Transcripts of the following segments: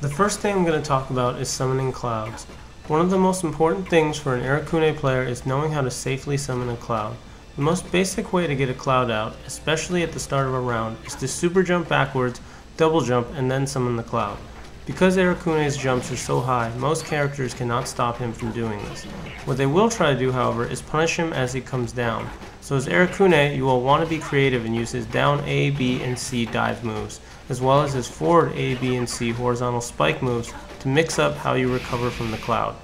The first thing I'm going to talk about is summoning clouds. One of the most important things for an Arakune player is knowing how to safely summon a cloud. The most basic way to get a cloud out, especially at the start of a round, is to super jump backwards, double jump, and then summon the cloud. Because Arakune's jumps are so high, most characters cannot stop him from doing this. What they will try to do, however, is punish him as he comes down. So as Arakune, you will want to be creative and use his down A, B, and C dive moves, as well as his forward A, B, and C horizontal spike moves to mix up how you recover from the cloud.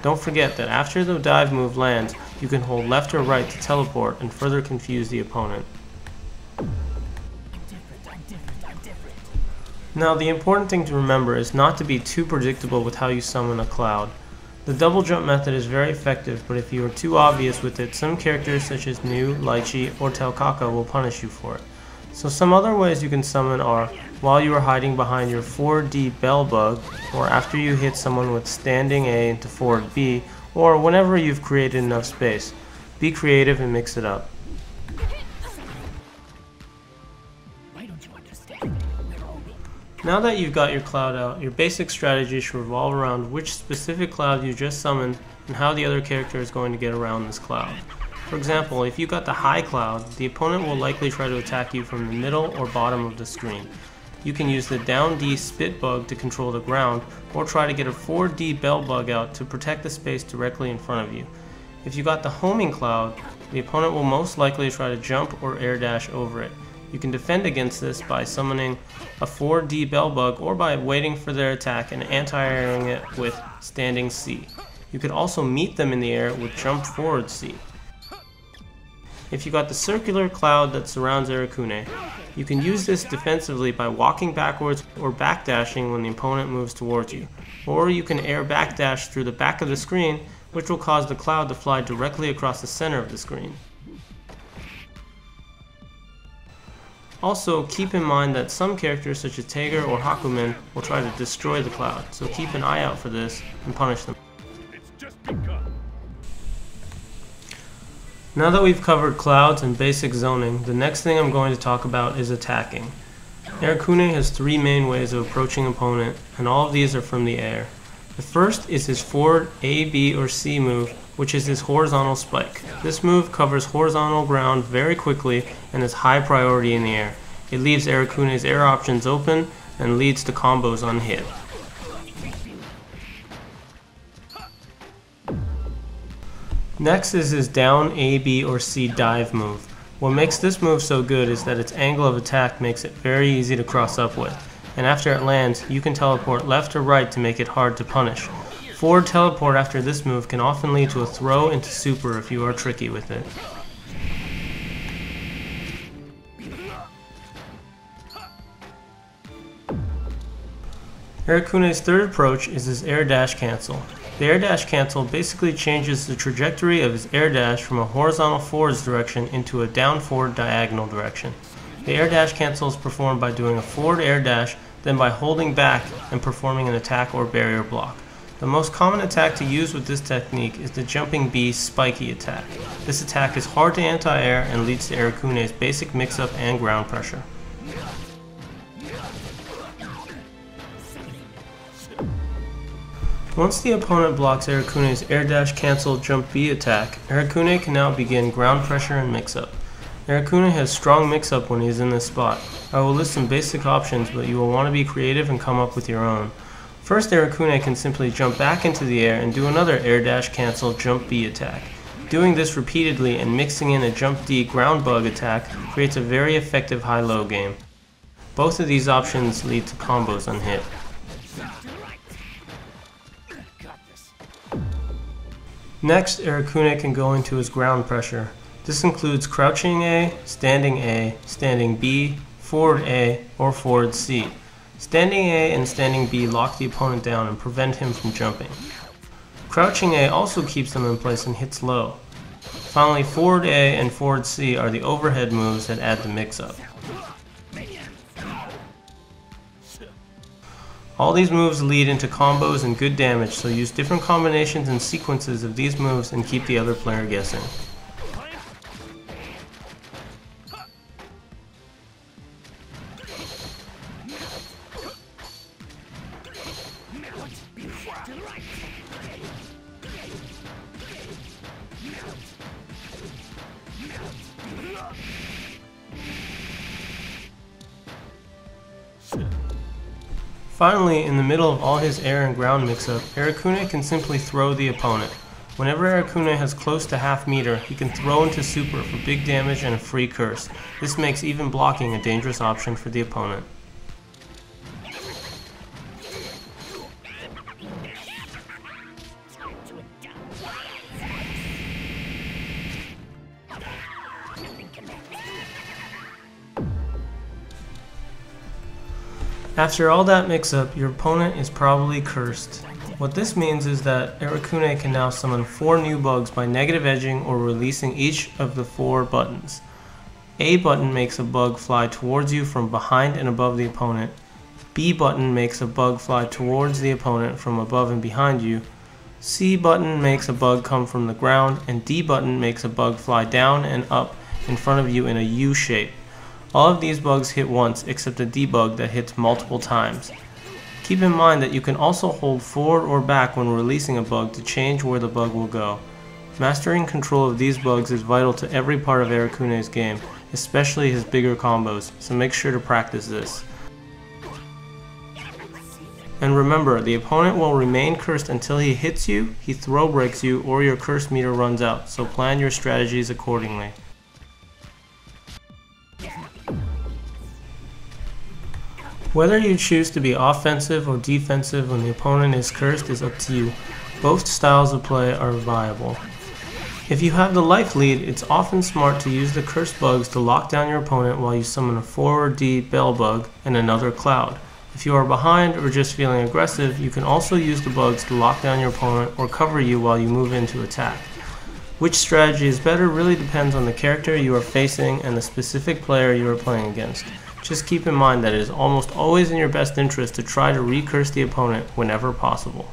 Don't forget that after the dive move lands, you can hold left or right to teleport and further confuse the opponent. Now the important thing to remember is not to be too predictable with how you summon a cloud. The double jump method is very effective, but if you are too obvious with it, some characters such as Nu, Lychee, or Telkaka will punish you for it. So some other ways you can summon are while you are hiding behind your 4D bell bug, or after you hit someone with standing A into forward B, or whenever you've created enough space. Be creative and mix it up. Now that you've got your cloud out, your basic strategy should revolve around which specific cloud you just summoned and how the other character is going to get around this cloud. For example, if you got the high cloud, the opponent will likely try to attack you from the middle or bottom of the screen. You can use the down D spit bug to control the ground, or try to get a 4D bell bug out to protect the space directly in front of you. If you got the homing cloud, the opponent will most likely try to jump or air dash over it. You can defend against this by summoning a 4D bell bug or by waiting for their attack and anti-airing it with standing C. You could also meet them in the air with jump forward C. If you got the circular cloud that surrounds Arakune, you can use this defensively by walking backwards or backdashing when the opponent moves towards you. Or you can air backdash through the back of the screen, which will cause the cloud to fly directly across the center of the screen. Also, keep in mind that some characters such as Tager or Hakumen will try to destroy the cloud, so keep an eye out for this and punish them. Now that we've covered clouds and basic zoning, the next thing I'm going to talk about is attacking. Arakune has three main ways of approaching an opponent, and all of these are from the air. The first is his forward A, B, or C move, which is his horizontal spike. This move covers horizontal ground very quickly and is high priority in the air. It leaves Arakune's air options open and leads to combos on hit. Next is his down A, B, or C dive move. What makes this move so good is that its angle of attack makes it very easy to cross up with, and after it lands, you can teleport left or right to make it hard to punish. Forward teleport after this move can often lead to a throw into super if you are tricky with it. Arakune's third approach is his air dash cancel. The air dash cancel basically changes the trajectory of his air dash from a horizontal forwards direction into a down forward diagonal direction. The air dash cancel is performed by doing a forward air dash, then by holding back and performing an attack or barrier block. The most common attack to use with this technique is the jumping B spiky attack. This attack is hard to anti-air and leads to Arakune's basic mix-up and ground pressure. Once the opponent blocks Arakune's air dash cancel jump B attack, Arakune can now begin ground pressure and mix-up. Arakune has strong mix-up when he is in this spot. I will list some basic options, but you will want to be creative and come up with your own. First, Arakune can simply jump back into the air and do another air dash cancel jump B attack. Doing this repeatedly and mixing in a jump D ground bug attack creates a very effective high-low game. Both of these options lead to combos on hit. Next, Arakune can go into his ground pressure. This includes crouching A, standing B, forward A, or forward C. Standing A and standing B lock the opponent down and prevent him from jumping. Crouching A also keeps them in place and hits low. Finally, forward A and forward C are the overhead moves that add the mix-up. All these moves lead into combos and good damage, so use different combinations and sequences of these moves and keep the other player guessing. Finally, in the middle of all his air and ground mix-up, Arakune can simply throw the opponent. Whenever Arakune has close to half meter, he can throw into super for big damage and a free curse. This makes even blocking a dangerous option for the opponent. After all that mix-up, your opponent is probably cursed. What this means is that Arakune can now summon 4 new bugs by negative edging or releasing each of the 4 buttons. A button makes a bug fly towards you from behind and above the opponent. B button makes a bug fly towards the opponent from above and behind you. C button makes a bug come from the ground, and D button makes a bug fly down and up in front of you in a U shape. All of these bugs hit once except the D bug that hits multiple times. Keep in mind that you can also hold forward or back when releasing a bug to change where the bug will go. Mastering control of these bugs is vital to every part of Arakune's game, especially his bigger combos, so make sure to practice this. And remember, the opponent will remain cursed until he hits you, he throw breaks you, or your curse meter runs out, so plan your strategies accordingly. Whether you choose to be offensive or defensive when the opponent is cursed is up to you. Both styles of play are viable. If you have the life lead, it's often smart to use the cursed bugs to lock down your opponent while you summon a forward D bell bug and another cloud. If you are behind or just feeling aggressive, you can also use the bugs to lock down your opponent or cover you while you move into attack. Which strategy is better really depends on the character you are facing and the specific player you are playing against. Just keep in mind that it is almost always in your best interest to try to recurse the opponent whenever possible.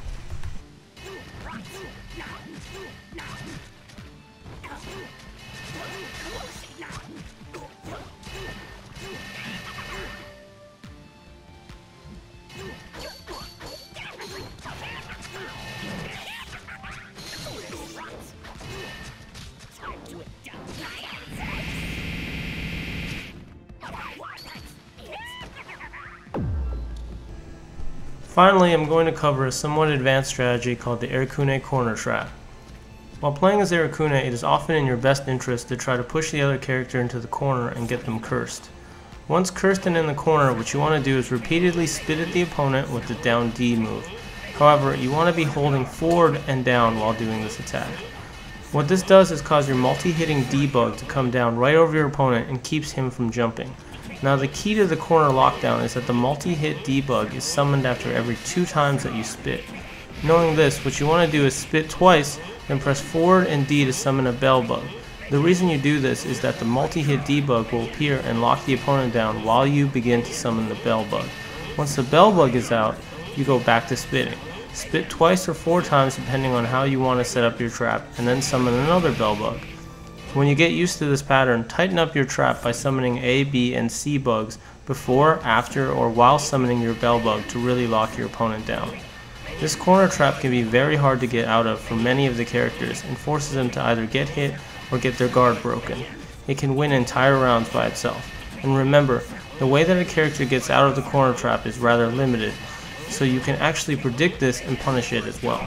Finally, I'm going to cover a somewhat advanced strategy called the Arakune corner trap. While playing as Arakune, it is often in your best interest to try to push the other character into the corner and get them cursed. Once cursed and in the corner, what you want to do is repeatedly spit at the opponent with the down D move. However, you want to be holding forward and down while doing this attack. What this does is cause your multi-hitting D bug to come down right over your opponent and keeps him from jumping. Now the key to the corner lockdown is that the multi-hit debug is summoned after every 2 times that you spit. Knowing this, what you want to do is spit twice, then press forward and D to summon a bell bug. The reason you do this is that the multi-hit debug will appear and lock the opponent down while you begin to summon the bell bug. Once the bell bug is out, you go back to spitting. Spit twice or 4 times depending on how you want to set up your trap, and then summon another bell bug. When you get used to this pattern, tighten up your trap by summoning A, B, and C bugs before, after, or while summoning your bell bug to really lock your opponent down. This corner trap can be very hard to get out of for many of the characters and forces them to either get hit or get their guard broken. It can win entire rounds by itself. And remember, the way that a character gets out of the corner trap is rather limited, so you can actually predict this and punish it as well.